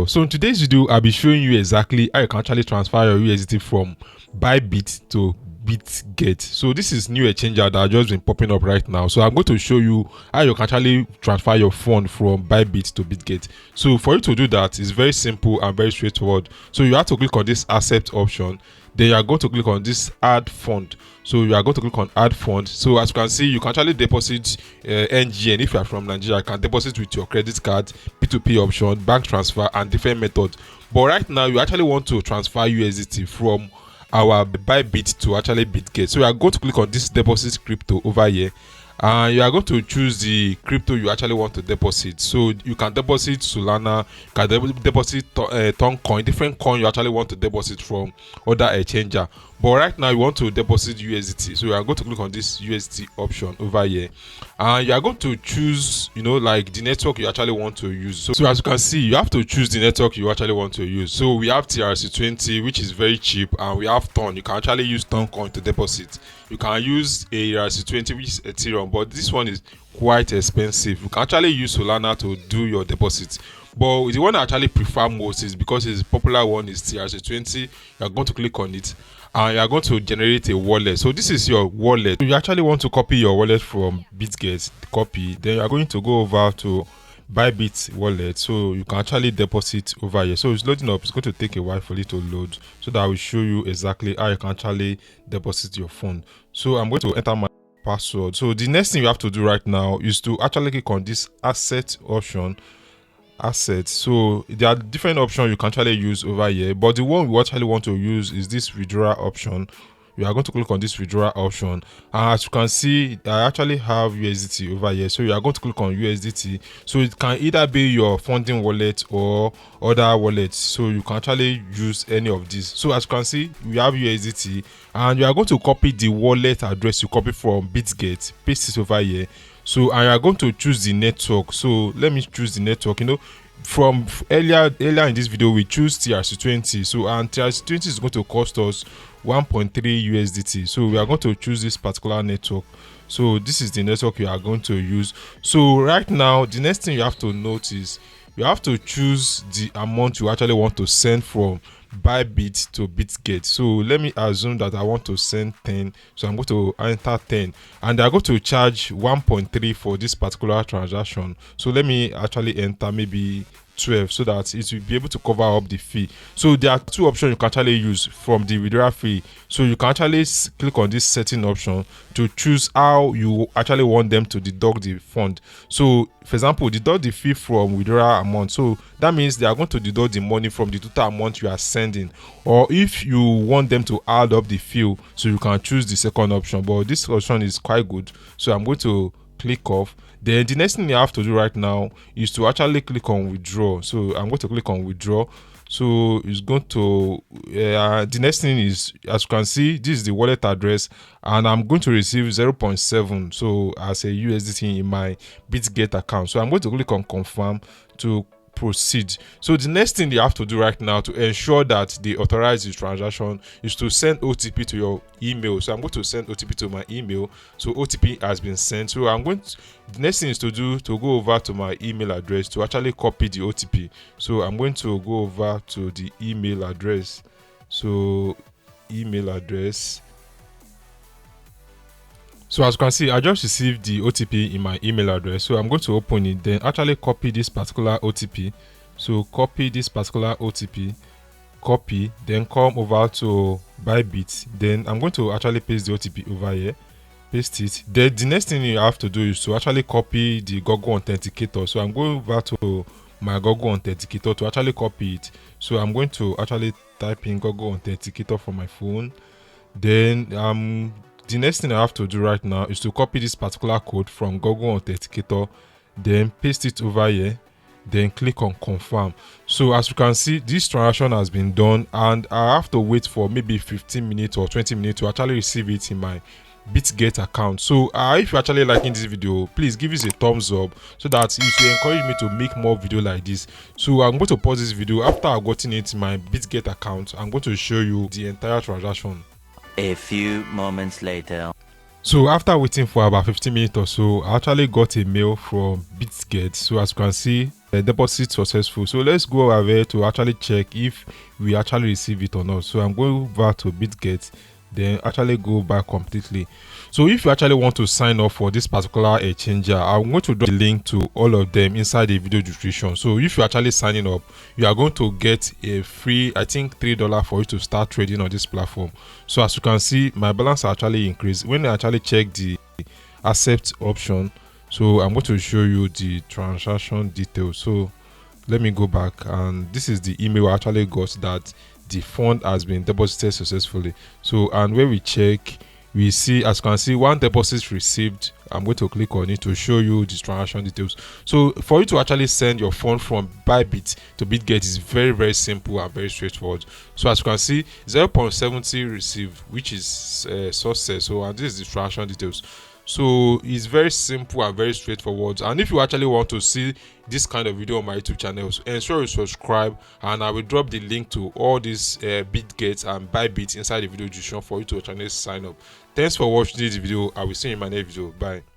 So in today's video, I'll be showing you exactly how you can actually transfer your USDT from Bybit to Bitget. So this is new exchanger that has just been popping up right now. So I'm going to show you how you can actually transfer your fund from Bybit to Bitget. So for you to do that, it's very simple and very straightforward. So you have to click on this accept option. Then you are going to click on this add fund. So you are going to click on add fund. So as you can see, you can actually deposit NGN. If you are from Nigeria, you can deposit with your credit card, P2P option, bank transfer, and different methods. But right now, you actually want to transfer USDT from our Bybit to actually Bitget. So you are going to click on this deposit crypto over here, and you are going to choose the crypto you actually want to deposit. So you can deposit Solana, you can deposit Toncoin, different coin you actually want to deposit from other exchanger. But right now you want to deposit USDT, so you are going to click on this USDT option over here, and you are going to choose, like the network you actually want to use. So as you can see, you have to choose the network you actually want to use. So we have TRC20, which is very cheap, and we have Ton. You can actually use Toncoin to deposit. You can use a TRC20, which is Ethereum, but this one is quite expensive. You can actually use Solana to do your deposit. But the one I actually prefer most is, because it's a popular one, is TRC20. You are going to click on it, and you are going to generate a wallet. So this is your wallet. You actually want to copy your wallet from Bitget, copy. Then you are going to go over to Bybit wallet, so you can actually deposit over here. So it's loading up. It's going to take a while for it to load, so that I will show you exactly how you can actually deposit your fund. So I'm going to enter my password. So the next thing you have to do right now is to actually click on this asset option. Assets. So there are different options you can actually use over here, but the one we actually want to use is this withdrawal option. You are going to click on this withdrawal option, and as you can see, I actually have USDT over here. So you are going to click on USDT. So it can either be your funding wallet or other wallets, so you can actually use any of these. So as you can see, we have USDT, and you are going to copy the wallet address you copy from Bitget, paste it over here. So and you are going to choose the network. So let me choose the network. From earlier in this video, we choose TRC20. So and TRC20 is going to cost us 1.3 USDT. So we are going to choose this particular network. So this is the network you are going to use. So right now, the next thing you have to note is you have to choose the amount you actually want to send from Bybit to Bitget. So let me assume that I want to send 10. So I'm going to enter 10, and they're going to charge 1.3 for this particular transaction. So let me actually enter maybe 12, so that it will be able to cover up the fee. So there are two options you can actually use from the withdrawal fee. So you can actually click on this setting option to choose how you actually want them to deduct the fund. So for example, deduct the fee from withdrawal amount. So that means they are going to deduct the money from the total amount you are sending. Or if you want them to add up the fee, so you can choose the second option. But this option is quite good, so I'm going to click off. Then the next thing you have to do right now is to actually click on withdraw. So I'm going to click on withdraw. So it's going to the next thing is, as you can see, this is the wallet address, and I'm going to receive 0.7 so as a USDT in my Bitget account. So I'm going to click on confirm to proceed. So the next thing you have to do right now to ensure that they authorize the transaction is to send OTP to your email. So I'm going to send OTP to my email. So OTP has been sent. So the next thing is to go over to my email address to actually copy the OTP. So I'm going to go over to the email address. So email address. So as you can see, I just received the OTP in my email address. So I'm going to open it, then actually copy this particular OTP. So copy this particular OTP, copy, then come over to Bybit. Then I'm going to actually paste the OTP over here, paste it. Then the next thing you have to do is to actually copy the Google Authenticator. So I'm going over to my Google Authenticator to actually copy it. So I'm going to actually type in Google Authenticator for my phone. Then the next thing I have to do right now is to copy this particular code from Google Authenticator, then paste it over here, then click on confirm. So as you can see, this transaction has been done, and I have to wait for maybe 15 minutes or 20 minutes to actually receive it in my Bitget account. So if you're actually liking this video, please give us a thumbs up, so that it will encourage me to make more video like this. So I'm going to pause this video. After I've gotten it in my Bitget account, I'm going to show you the entire transaction. A few moments later. So after waiting for about 15 minutes or so, I actually got a mail from Bitget. So as you can see, deposit successful. So let's go over to actually check if we actually receive it or not. So I'm going back to Bitget, then actually go back completely. So if you actually want to sign up for this particular exchanger, I'm going to drop the link to all of them inside the video description. So if you're actually signing up, you are going to get a free, I think $3 for you to start trading on this platform. So as you can see, my balance actually increased when I actually check the accept option. So I'm going to show you the transaction details. So let me go back, and this is the email I actually got that the fund has been deposited successfully. So, and when we check, we see, as you can see, one deposit received. I'm going to click on it to show you the transaction details. So for you to actually send your fund from Bybit to Bitget is very simple and very straightforward. So as you can see, 0.70 received, which is success. So, and this is the transaction details. So it's very simple and very straightforward. And if you actually want to see this kind of video on my YouTube channel, so ensure you subscribe, and I will drop the link to all these Bitget and Bybit inside the video description for you to channel sign up. Thanks for watching this video. I will see you in my next video. Bye.